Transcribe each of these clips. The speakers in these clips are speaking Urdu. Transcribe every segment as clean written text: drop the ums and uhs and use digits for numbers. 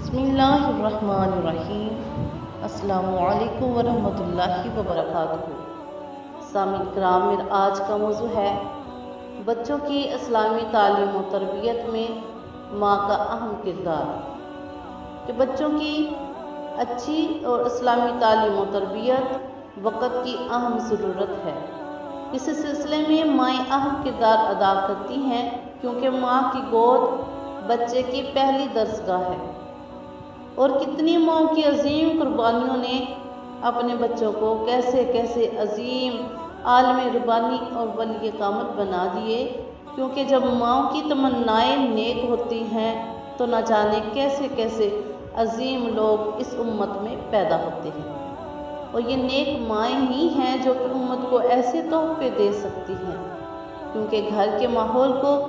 بسم اللہ الرحمن الرحیم۔ السلام علیکم ورحمۃ اللہ وبرکاتہ۔ سامعین کرام، میرا آج کا موضوع ہے بچوں کی اسلامی تعلیم و تربیت میں ماں کا اہم کردار۔ کہ بچوں کی اچھی اور اسلامی تعلیم و تربیت وقت کی اہم ضرورت ہے۔ اس سلسلے میں مائیں اہم کردار ادا کرتی ہیں، کیونکہ ماں کی گود بچے کی پہلی درسگاہ ہے، اور کتنی ماؤں کی عظیم قربانیوں نے اپنے بچوں کو کیسے کیسے عظیم عالم ربانی اور ولی کامل بنا دیے۔ کیونکہ جب ماؤں کی تمنائیں نیک ہوتی ہیں تو نہ جانے کیسے کیسے عظیم لوگ اس امت میں پیدا ہوتے ہیں، اور یہ نیک مائیں ہی ہیں جو کہ امت کو ایسے تحفے دے سکتی ہیں۔ کیونکہ گھر کے ماحول کو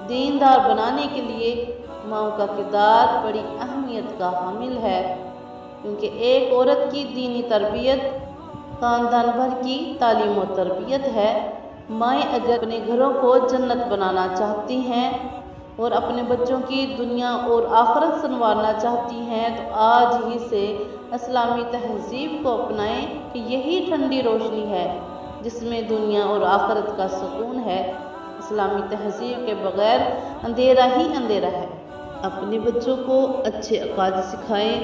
دیندار بنانے کے لیے ماؤں کا کردار بڑی اہمیت کا حامل ہے، کیونکہ ایک عورت کی دینی تربیت خاندان بھر کی تعلیم و تربیت ہے۔ مائیں اگر اپنے گھروں کو جنت بنانا چاہتی ہیں اور اپنے بچوں کی دنیا اور آخرت سنوارنا چاہتی ہیں تو آج ہی سے اسلامی تہذیب کو اپنائیں، کہ یہی ٹھنڈی روشنی ہے جس میں دنیا اور آخرت کا سکون ہے۔ اسلامی تہذیب کے بغیر اندھیرا ہی اندھیرا ہے۔ اپنے بچوں کو اچھے عقائد سکھائیں۔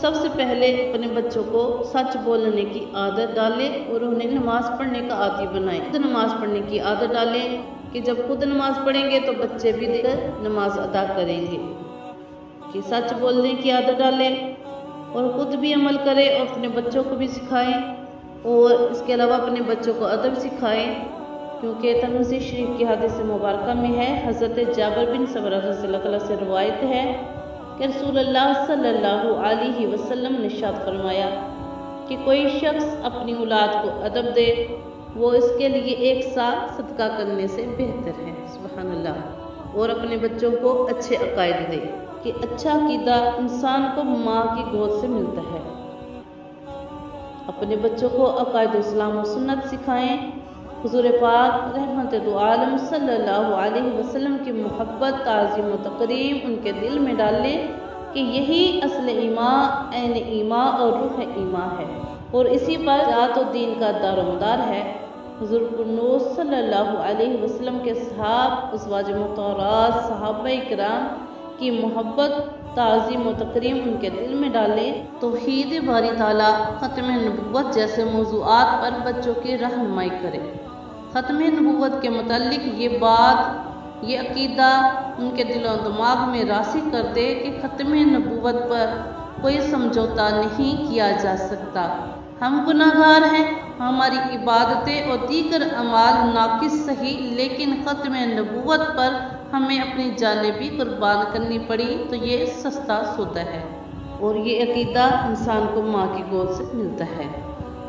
سب سے پہلے اپنے بچوں کو سچ بولنے کی عادت ڈالیں اور انہیں نماز پڑھنے کا عادی بنائیں۔ خود نماز پڑھنے کی عادت ڈالیں، کہ جب خود نماز پڑھیں گے تو بچے بھی دیکھ کر نماز ادا کریں گے۔ کہ سچ بولنے کی عادت ڈالیں اور خود بھی عمل کریں اور اپنے بچوں کو بھی سکھائیں، اور اس کے علاوہ اپنے بچوں کو ادب سکھائیں۔ کیونکہ ترمذی شریف کی حدیث مبارکہ میں ہے، حضرت جابر بن سمرہ رضی اللہ عنہ سے روایت ہے کہ رسول اللہ صلی اللہ علیہ وسلم نے ارشاد فرمایا کہ کوئی شخص اپنی اولاد کو ادب دے، وہ اس کے لیے 1 سال صدقہ کرنے سے بہتر ہے۔ سبحان اللہ۔ اور اپنے بچوں کو اچھے عقائد دے، کہ اچھا عقیدہ انسان کو ماں کی گود سے ملتا ہے۔ اپنے بچوں کو عقائد اسلام و سنت سکھائیں۔ حضور پاک رحمت دو عالم صلی اللہ علیہ وسلم کی محبت، تعظیم و تکریم ان کے دل میں ڈالیں، کہ یہی اصل ایمان، عین ایمان اور روح ایمان ہے، اور اسی پر ذات و دین کا دار و مدار ہے۔ حضور نور صلی اللہ علیہ وسلم کے صحاب، ازواج مطہرات، صحابہ کرام کی محبت، تعظیم و تکریم ان کے دل میں ڈالیں۔ توحید باری تعالیٰ، ختم نبوت جیسے موضوعات پر بچوں کی رہنمائی کریں۔ ختم نبوت کے متعلق یہ بات، یہ عقیدہ ان کے دل و دماغ میں راسخ کر دے کہ ختم نبوت پر کوئی سمجھوتا نہیں کیا جا سکتا۔ ہم گناہگار ہیں، ہماری عبادتیں اور دیگر اعمال ناقص صحیح، لیکن ختم نبوت پر ہمیں اپنی جانیں بھی قربان کرنی پڑی تو یہ سستا سودا ہے، اور یہ عقیدہ انسان کو ماں کی گود سے ملتا ہے۔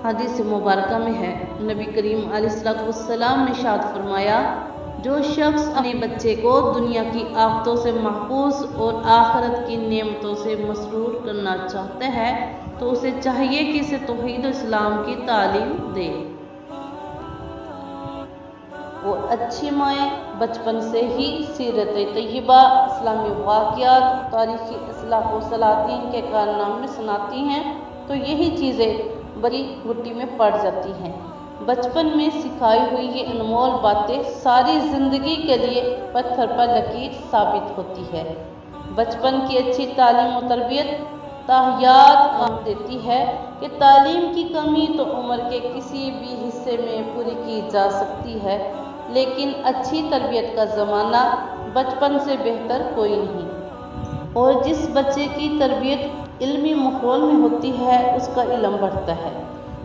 حدیث مبارکہ میں ہے، نبی کریم علیہ السلام نے ارشاد فرمایا، جو شخص اپنے بچے کو دنیا کی آفتوں سے محفوظ اور آخرت کی نعمتوں سے مسرور کرنا چاہتا ہے تو اسے چاہیے کہ اسے توحید و اسلام کی تعلیم دے۔ اور اچھی مائیں بچپن سے ہی سیرت طیبہ، اسلامی واقعات، تاریخی اصلاح و سلاطین کے کارنامے سناتی ہیں تو یہی چیزیں بڑی مٹی میں پڑ جاتی ہیں۔ بچپن میں سکھائی ہوئی یہ انمول باتیں ساری زندگی کے لیے پتھر پر لکیر ثابت ہوتی ہے۔ بچپن کی اچھی تعلیم و تربیت تاحیات کام دیتی ہے، کہ تعلیم کی کمی تو عمر کے کسی بھی حصے میں پوری کی جا سکتی ہے، لیکن اچھی تربیت کا زمانہ بچپن سے بہتر کوئی نہیں۔ اور جس بچے کی تربیت علمی ماحول میں ہوتی ہے اس کا علم بڑھتا ہے،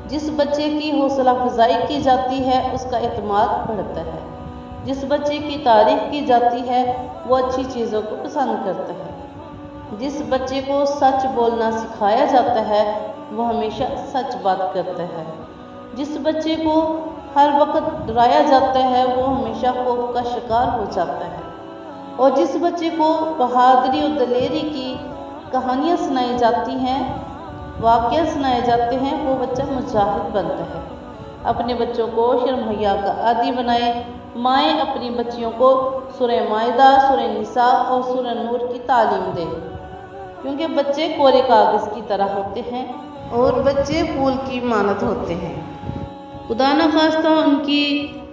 جس بچے کی حوصلہ افزائی کی جاتی ہے اس کا اعتماد بڑھتا ہے، جس بچے کی تعریف کی جاتی ہے وہ اچھی چیزوں کو پسند کرتا ہے، جس بچے کو سچ بولنا سکھایا جاتا ہے وہ ہمیشہ سچ بات کرتا ہے، جس بچے کو ہر وقت ڈرایا جاتا ہے وہ ہمیشہ خوف کا شکار ہو جاتا ہے، اور جس بچے کو بہادری اور دلیری کی کہانیاں سنائی جاتی ہیں، واقعہ سنائے جاتے ہیں، وہ بچہ مجاہد بنتا ہے۔ اپنے بچوں کو شرم حیا کا عادی بنائیں۔ مائیں اپنی بچیوں کو سورہ مائدہ، سورہ نساء اور سورہ نور کی تعلیم دیں۔ کیونکہ بچے کورے کاغذ کی طرح ہوتے ہیں اور بچے پھول کی مانند ہوتے ہیں۔ خدا نخواستہ ان کی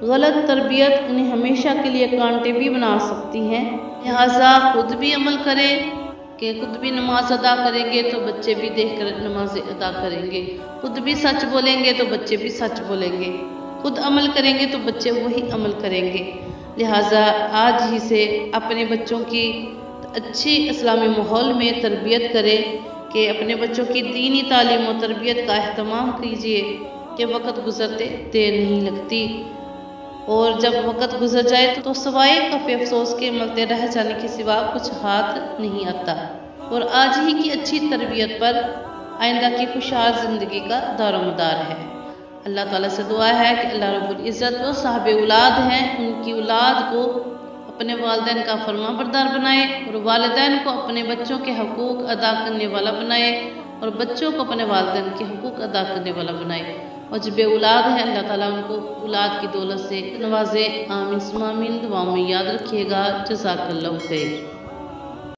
غلط تربیت انہیں ہمیشہ کے لیے کانٹے بھی بنا سکتی ہیں، لہٰذا خود بھی عمل کریں کہ خود بھی نماز ادا کریں گے تو بچے بھی دیکھ کر نماز ادا کریں گے، خود بھی سچ بولیں گے تو بچے بھی سچ بولیں گے، خود عمل کریں گے تو بچے وہی عمل کریں گے۔ لہٰذا آج ہی سے اپنے بچوں کی اچھی اسلامی ماحول میں تربیت کریں کہ اپنے بچوں کی دینی تعلیم و تربیت کا اہتمام کیجیے کہ وقت گزرتے دیر نہیں لگتی، اور جب وقت گزر جائے تو سوائے کفِ افسوس کے ملتے رہ جانے کے سوا کچھ ہاتھ نہیں آتا، اور آج ہی کی اچھی تربیت پر آئندہ کی خوشحال زندگی کا دار و مدار ہے۔ اللہ تعالیٰ سے دعا ہے کہ اللہ رب العزت وہ صاحب اولاد ہیں، ان کی اولاد کو اپنے والدین کا فرما بردار بنائے، اور والدین کو اپنے بچوں کے حقوق ادا کرنے والا بنائے، اور بچوں کو اپنے والدین کے حقوق ادا کرنے والا بنائے، اور جو بے اولاد ہیں اللہ تعالیٰ ان کو اولاد کی دولت سے نوازے۔ آمین ثم آمین۔ دعاؤں میں یاد رکھیے گا۔ جزاک اللہ خیر۔